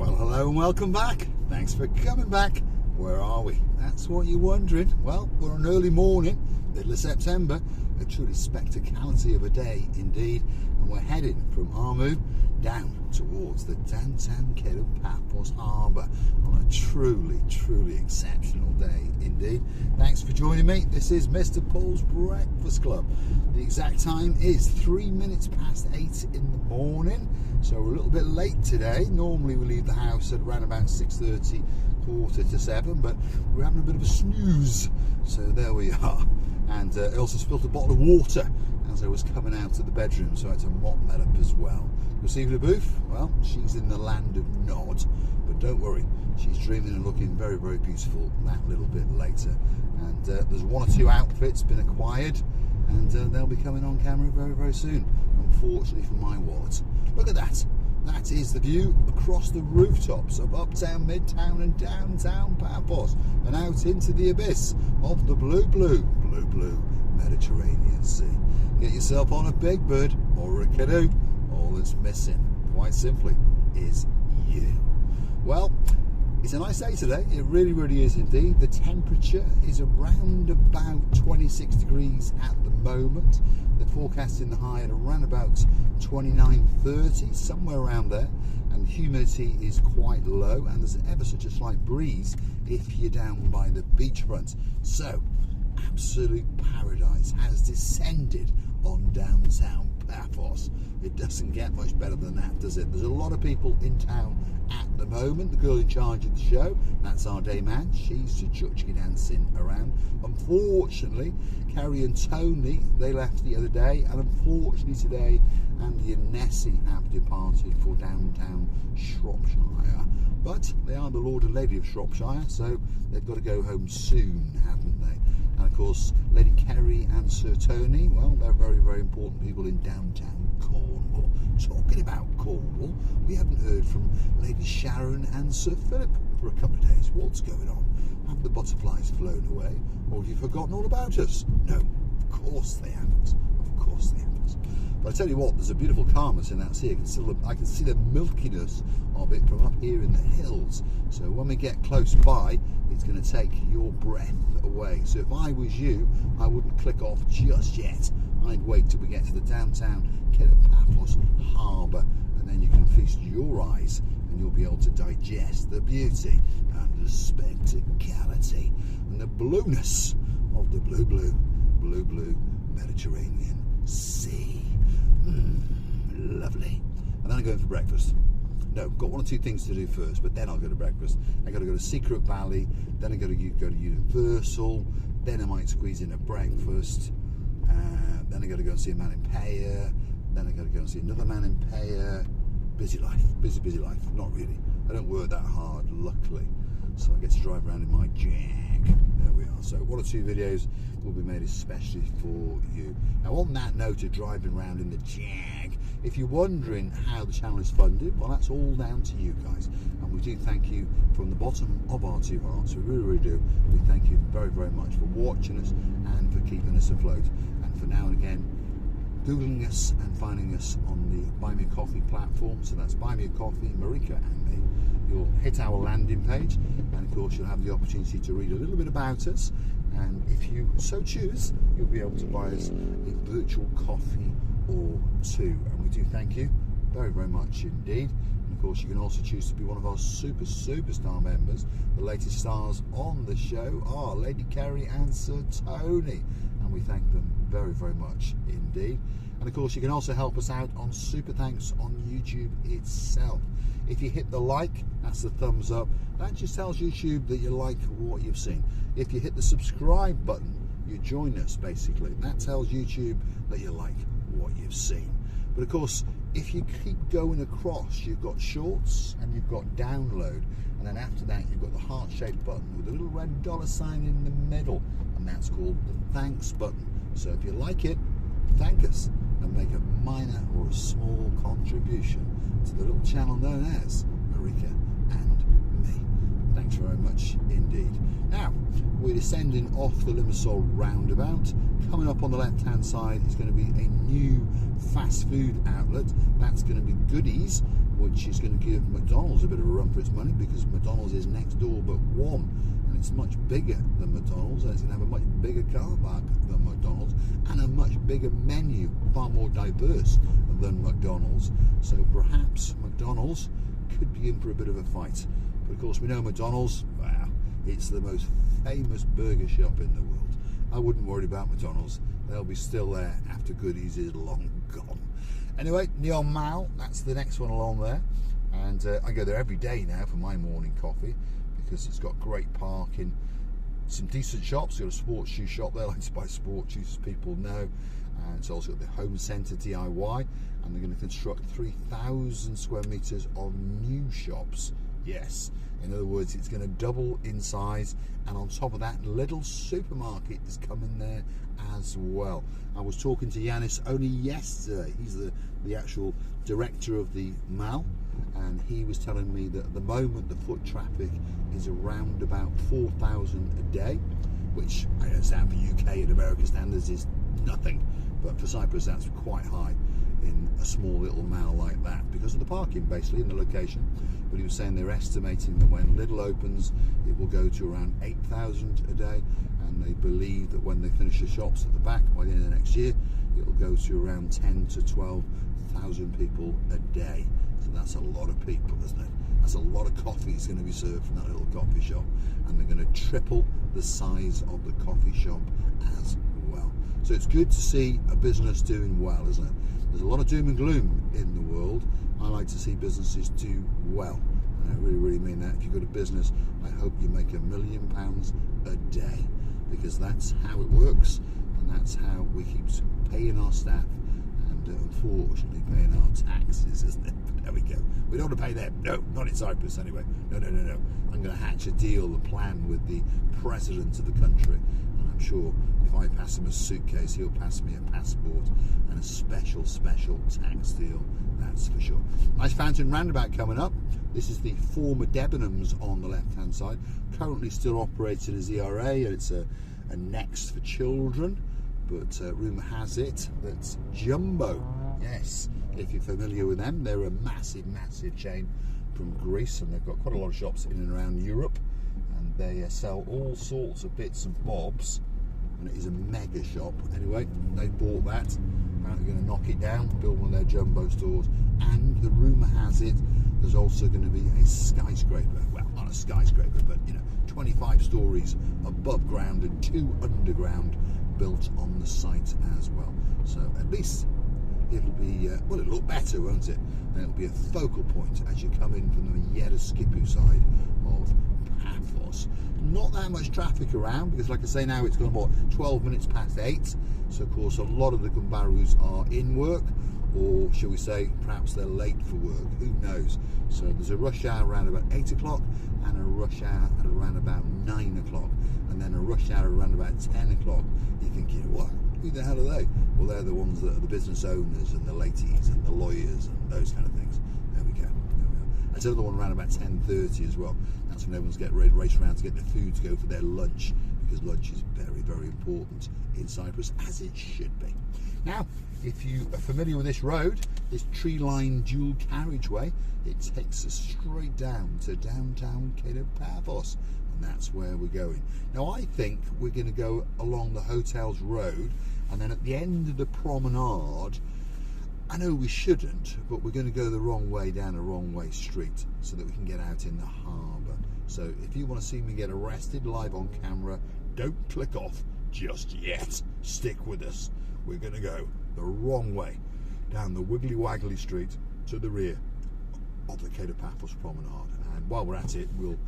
Well, hello and welcome back. Thanks for coming back. Where are we? That's what you're wondering. Well, we're on early morning, middle of September, a truly spectacality of a day indeed, and we're heading from Harbour down towards the downtown Kato Paphos Harbour on a truly exceptional day indeed. Thanks for joining me. This is Mr. Paul's Breakfast Club. The exact time is 3 minutes past 8 in the morning, so we're a little bit late today. Normally we leave the house at around about 6:30, quarter to 7, but we're having a bit of a snooze, so there we are. And I also spilled a bottle of water as I was coming out of the bedroom, so I had to mop that up as well. You'll see the booth? Well, she's in the land of Nod, but don't worry, she's dreaming and looking very beautiful that little bit later. And there's one or two outfits been acquired, and they'll be coming on camera very soon, unfortunately for my wallet. Look at that. That is the view across the rooftops of uptown, midtown and downtown Paphos and out into the abyss of the blue Mediterranean Sea. Get yourself on a big bird or a canoe. All that's missing, quite simply, is you. Well, it's a nice day today. It really is indeed. The temperature is around about 26 degrees at the moment. They're forecasting the high at around about 29-30, somewhere around there, and the humidity is quite low, and there's ever such a slight breeze if you're down by the beachfront. So, absolute paradise has descended on downtown Paphos. It doesn't get much better than that, does it? There's a lot of people in town at the moment. The girl in charge of the show, that's our day man, she's chuchky dancing around. Unfortunately, Carrie and Tony, they left the other day, and unfortunately today Andy and Nessie have departed for downtown Shropshire. But they are the Lord and Lady of Shropshire, so they've got to go home soon, haven't they? And of course, Lady Kerry and Sir Tony, well, they're very important people in downtown Cornwall. Talking about Cornwall, we haven't heard from Lady Sharon and Sir Philip for a couple of days. What's going on? Have the butterflies flown away? Or have you forgotten all about us? No, of course they haven't. Of course they haven't. But I tell you what, there's a beautiful calmness in that sea. I can see the milkiness of it from up here in the hills. So when we get close by, it's going to take your breath away. So if I was you, I wouldn't click off just yet. I'd wait till we get to the downtown Kato Paphos Harbour, and then you can feast your eyes and you'll be able to digest the beauty and the spectacality and the blueness of the blue Mediterranean Sea. Lovely. And then I'm going for breakfast. No, got one or two things to do first, but then I'll go to breakfast. I got to go to Secret Valley, then I got to go to Universal, then I might squeeze in a breakfast, then I got to go and see a man in Payer, then I got to go and see another man in Payer. Busy life, busy life. Not really. I don't work that hard, luckily, so I get to drive around in my Jag. There we are. So one or two videos will be made especially for you. Now on that note of driving around in the Jag, if you're wondering how the channel is funded, well, that's all down to you guys, and we do thank you from the bottom of our two hearts. We really do. We thank you very much for watching us and for keeping us afloat, and for now and again Googling us and finding us on the Buy Me a Coffee platform. So that's Buy Me a Coffee, Marika and me. You'll hit our landing page, and of course you'll have the opportunity to read a little bit about us, and if you so choose, you'll be able to buy us a virtual coffee or two, and we do thank you very much indeed. And of course you can also choose to be one of our superstar members. The latest stars on the show are Lady Kerry and Sir Tony, and we thank them very much indeed. And of course you can also help us out on Super Thanks on YouTube itself. If you hit the like, that's the thumbs up, that just tells YouTube that you like what you've seen. If you hit the subscribe button, you join us basically. That tells YouTube that you like what you've seen. But of course, if you keep going across, you've got shorts and you've got download, and then after that you've got the heart-shaped button with a little red $sign in the middle, and that's called the thanks button. So if you like it, thank us and make a minor or a small contribution to the little channel known as Marika and me. Thanks very much indeed. Now, we're descending off the Limassol roundabout, Coming up on the left hand side is going to be a new fast food outlet. That's going to be Goodies, which is going to give McDonald's a bit of a run for its money, because McDonald's is next door but one, and it's much bigger than McDonald's, and it's going to have a much bigger car park than McDonald's, and a much bigger menu, far more diverse than McDonald's. So perhaps McDonald's could be in for a bit of a fight. But of course we know McDonald's, wow, it's the most famous burger shop in the world. I wouldn't worry about McDonald's, they'll be still there after Goodies is long gone. Anyway, Neon Mall, that's the next one along there, and I go there every day now for my morning coffee, because it's got great parking, some decent shops. Got a sports shoe shop there, I like to buy sports shoes, as people know, and it's also got the home centre DIY, and they're going to construct 3,000 square metres of new shops. Yes, in other words, it's going to double in size, and on top of that, little supermarket is coming there as well. I was talking to Yanis only yesterday. He's the actual director of the mall, and he was telling me that at the moment the foot traffic is around about 4,000 a day, which I understand for UK and American standards is nothing, but for Cyprus that's quite high in a small little mall like that, because of the parking basically in the location. But he was saying they're estimating that when Lidl opens it will go to around 8,000 a day, and they believe that when they finish the shops at the back by the end of next year it will go to around 10 to 12,000 people a day. So that's a lot of people, isn't it? That's a lot of coffee is going to be served from that little coffee shop, and they're going to triple the size of the coffee shop as well. So it's good to see a business doing well, isn't it? There's a lot of doom and gloom in the world. I like to see businesses do well, and I really, really mean that. If you've got a business, I hope you make £1 million a day, because that's how it works, and that's how we keep paying our staff, and unfortunately paying our taxes, isn't it? But there we go. We don't want to pay them. No, not in Cyprus anyway. No. I'm going to hatch a deal, a plan with the president of the country, and I'm sure if I pass him a suitcase, he'll pass me a passport and a special tax deal, that's for sure. Nice fountain roundabout coming up. This is the former Debenhams on the left hand side, currently still operated as ERA, and it's a Next for children, but rumour has it that Jumbo, yes, if you're familiar with them, they're a massive chain from Greece, and they've got quite a lot of shops in and around Europe, and they sell all sorts of bits and bobs, and it is a mega shop. Anyway, they bought that, apparently going to knock it down, build one of their Jumbo stores, and the rumour has it there's also going to be a skyscraper, well, not a skyscraper, but 25 stories above ground and 2 underground built on the site as well. So at least it'll be, well, it'll look better, won't it? And it'll be a focal point as you come in from the Yeraskipu side of Paphos. Not that much traffic around, because like I say, now it's gone, what, 12 minutes past 8. So of course a lot of the Gumbarus are in work, or shall we say perhaps they're late for work, who knows. So there's a rush hour around about 8 o'clock and a rush hour at around about 9 o'clock, and then a rush hour around about 10 o'clock. You're thinking, what? Who the hell are they? Well, they're the ones that are the business owners and the ladies and the lawyers and those kind of things. There we go. There's another one around about 10:30 as well. That's when everyone's getting ready to race around to get their food to go for their lunch, because lunch is very, very important in Cyprus, as it should be. Now, if you are familiar with this road, this tree-lined dual carriageway, it takes us straight down to downtown Kato, Paphos, and that's where we're going. Now, I think we're going to go along the hotel's road, and then at the end of the promenade, I know we shouldn't, but we're going to go the wrong way down a wrong way street so that we can get out in the harbour. So if you want to see me get arrested live on camera, don't click off just yet. Stick with us. We're going to go the wrong way down the wiggly waggly street to the rear of the Kato Paphos promenade. And while we're at it, we'll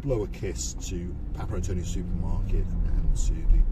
blow a kiss to Paparontoni Supermarket and to the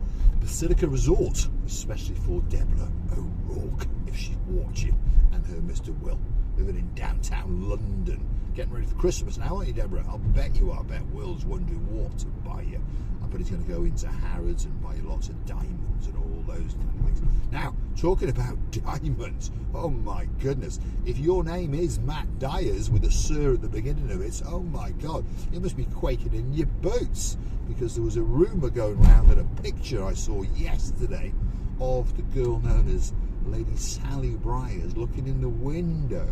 Basilica Resort, especially for Deborah O'Rourke, if she's watching, and her Mr. Will, living in downtown London. Getting ready for Christmas now, aren't you, Deborah? I'll bet you are. I bet Will's wondering what to buy you. I bet he's going to go into Harrods and buy you lots of diamonds and all those kind of things. Now, talking about diamonds, oh my goodness, if your name is Matt Dyers with a Sir at the beginning of it, oh my God, you must be quaking in your boots, because there was a rumour going around that a picture I saw yesterday of the girl known as Lady Sally Briars looking in the window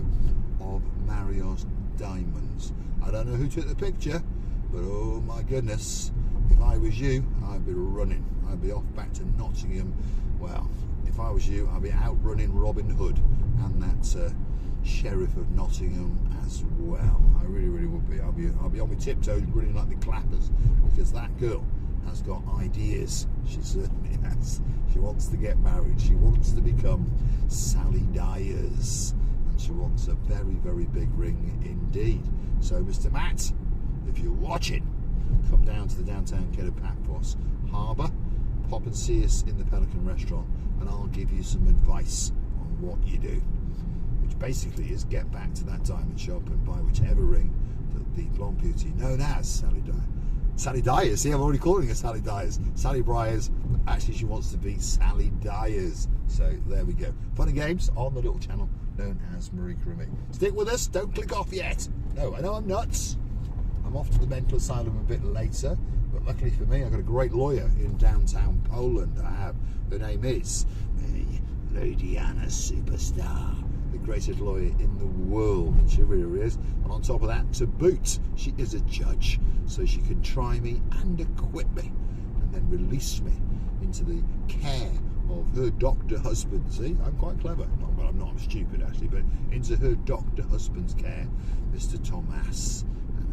of Mario's Diamonds. I don't know who took the picture, but oh my goodness, if I was you, I'd be running. I'd be off back to Nottingham. Well, if I was you, I'd be out running Robin Hood and that Sheriff of Nottingham as well. I really would be. I'll be on my tiptoes grinning like the clappers, because that girl has got ideas. She certainly has. She wants to get married. She wants to become Sally Dyers, and she wants a very big ring indeed. So Mr. Matt, if you're watching, come down to the downtown Kato Paphos Harbour, pop and see us in the Pelican restaurant, and I'll give you some advice on what you do, which basically is get back to that diamond shop and buy whichever ring that the blonde beauty known as Sally Dyers, see, I'm already calling her Sally Dyers. Sally Briars, but actually she wants to be Sally Dyers. So there we go. Fun and games on the little channel known as Marika and me. Stick with us, don't click off yet. No, I know I'm nuts. I'm off to the mental asylum a bit later, but luckily for me, I've got a great lawyer in downtown Poland. I have. Her name is Lady Anna Superstar, the greatest lawyer in the world, and she really is. And on top of that, to boot, she is a judge, so she can try me and acquit me, and then release me into the care of her doctor husband. See, I'm quite clever. Well, I'm not. I'm stupid actually, but into her doctor husband's care, Mr. Thomas.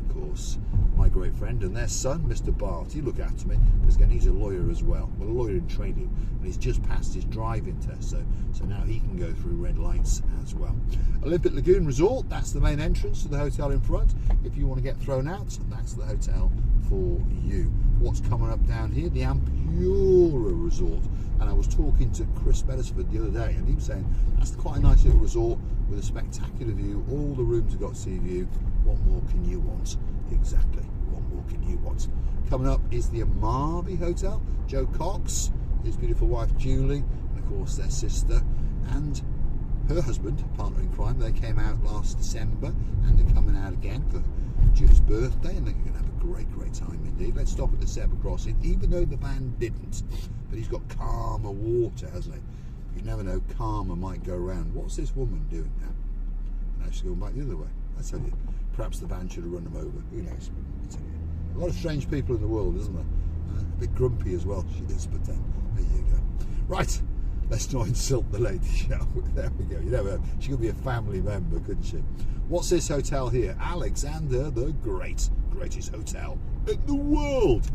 Of course, my great friend and their son, Mr. Bart. He look after me because again he's a lawyer as well. Well, a lawyer in training, and he's just passed his driving test, so now he can go through red lights as well. Olympic Lagoon Resort, that's the main entrance to the hotel in front. If you want to get thrown out, that's the hotel for you. What's coming up down here? The Ampura Resort. And I was talking to Chris Beresford the other day, and he was saying that's quite a nice little resort with a spectacular view. All the rooms have got sea view. What more can you want? Exactly. What more can you want? Coming up is the Amarby Hotel. Joe Cox, his beautiful wife Julie, and of course their sister and her husband, partner in crime. They came out last December, and they're coming out again for Julie's birthday, and they're going to have a great time indeed. Let's stop at the Zebra Crossing, even though the band didn't. But he's got calmer water, hasn't he? You never know, karma might go around. What's this woman doing now? Now she's going back the other way. I tell you, perhaps the van should have run them over. Who knows? I tell you. A lot of strange people in the world, isn't there? A bit grumpy as well, she is, but there you go. Right, let's not insult the lady, shall we? There we go. You know, she could be a family member, couldn't she? What's this hotel here? Alexander the Great. Greatest hotel in the world.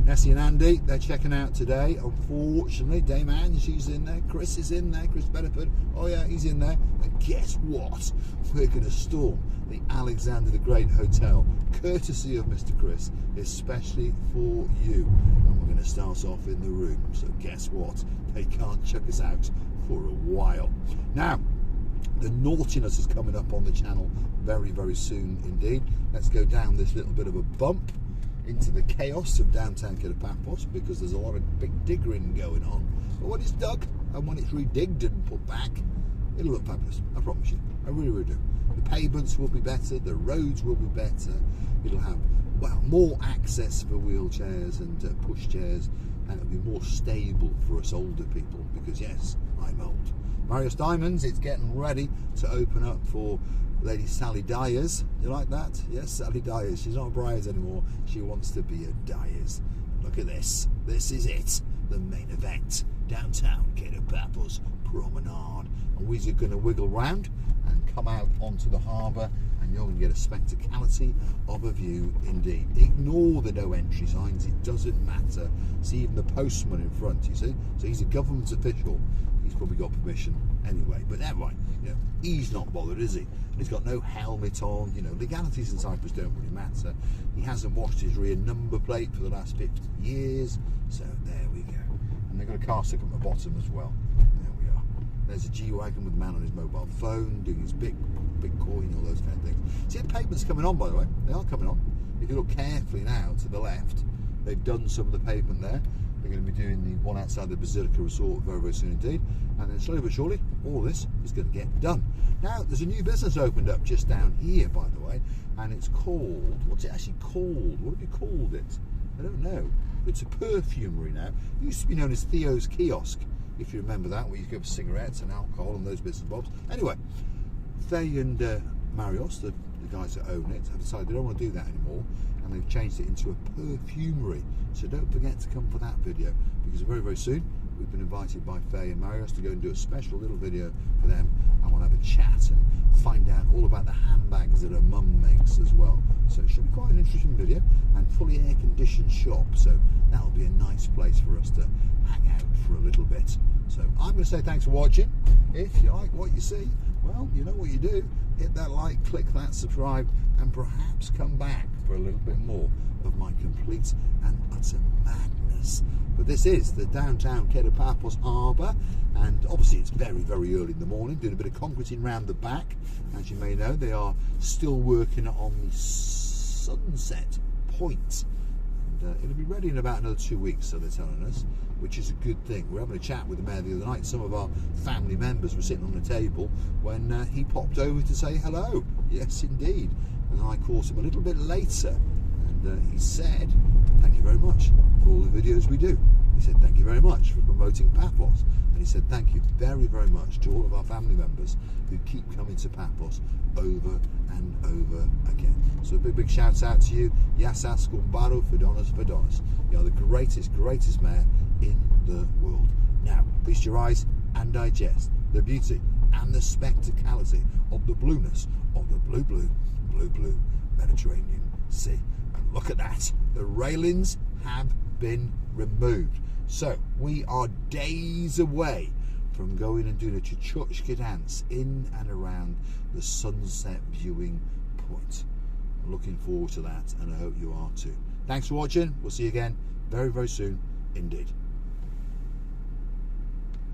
Nessie and Andy, they're checking out today. Unfortunately, Dame Anne, she's in there. Chris is in there. Chris Bedford, oh yeah, he's in there. And guess what? We're going to storm the Alexander the Great Hotel, courtesy of Mr. Chris, especially for you. And we're going to start off in the room. So guess what? They can't chuck us out for a while. Now, the naughtiness is coming up on the channel very soon indeed. Let's go down this little bit of a bump into the chaos of downtown Kato Paphos, because there's a lot of big diggering going on. But when it's dug and when it's redigged and put back, it'll look fabulous. I promise you. I really do. The pavements will be better. The roads will be better. It'll have, well, more access for wheelchairs and pushchairs, and it'll be more stable for us older people, because yes, I'm old. Mario's Diamonds, it's getting ready to open up for Lady Sally Dyers. You like that? Yes, Sally Dyers. She's not a Briars anymore. She wants to be a Dyers. Look at this. This is it. The main event. Downtown Kato Paphos Promenade. And we're going to wiggle round and come out onto the harbour, and you're going to get a spectacality of a view indeed. Ignore the no entry signs. It doesn't matter. See, even the postman in front, you see? So he's a government official. He's probably got permission anyway, but never mind. You know, he's not bothered, is he? And he's got no helmet on. You know, legalities in Cyprus don't really matter. He hasn't washed his rear number plate for the last 50 years. So there we go. And they've got a car stick on the bottom as well. There we are. There's a G-Wagon with a man on his mobile phone doing his Bitcoin, all those kind of things. See, the pavement's coming on, by the way. They are coming on. If you look carefully now to the left, they've done some of the pavement there. They're going to be doing the one outside the Basilica Resort very soon indeed. And then slowly but surely, all this is going to get done. Now, there's a new business opened up just down here, by the way, and it's called, what's it actually called? What have you called it? I don't know. It's a perfumery now. It used to be known as Theo's Kiosk, if you remember that, where you go for cigarettes and alcohol and those bits and bobs. Anyway, Faye and Marios, the guys that own it, have decided they don't want to do that anymore, and they've changed it into a perfumery. So don't forget to come for that video, because very, very soon we've been invited by Faye and Marios to go and do a special little video for them. I want to have a chat and find out all about the handbags that her mum makes as well. So it should be quite an interesting video, and fully air-conditioned shop, so that'll be a nice place for us to hang out for a little bit. So I'm going to say thanks for watching. If you like what you see, well, you know what you do. Hit that like, click that subscribe, and perhaps come back for a little bit more of my complete and utter madness. But this is the downtown Kato Paphos Harbour, and obviously it's very, very early in the morning, doing a bit of concreting round the back. As you may know, they are still working on the sunset point. It'll be ready in about another 2 weeks, so they're telling us, which is a good thing. We were having a chat with the mayor the other night. Some of our family members were sitting on the table when he popped over to say hello. Yes, indeed. And I caught him a little bit later, and he said, thank you very much for all the videos we do. He said, thank you very much for promoting Paphos. And he said, thank you very, very much to all of our family members who keep coming to Paphos over and over again. So a big, big shout out to you. Yassas Kumbaro Fedonis. You are the greatest, greatest mayor in the world. Now, feast your eyes and digest the beauty and the spectacality of the blueness of the blue, blue, blue, blue Mediterranean Sea. And look at that. The railings have been removed. So we are days away from going and doing a chuchuchka dance in and around the sunset viewing point. I'm looking forward to that, and I hope you are too. Thanks for watching. We'll see you again very, very soon indeed.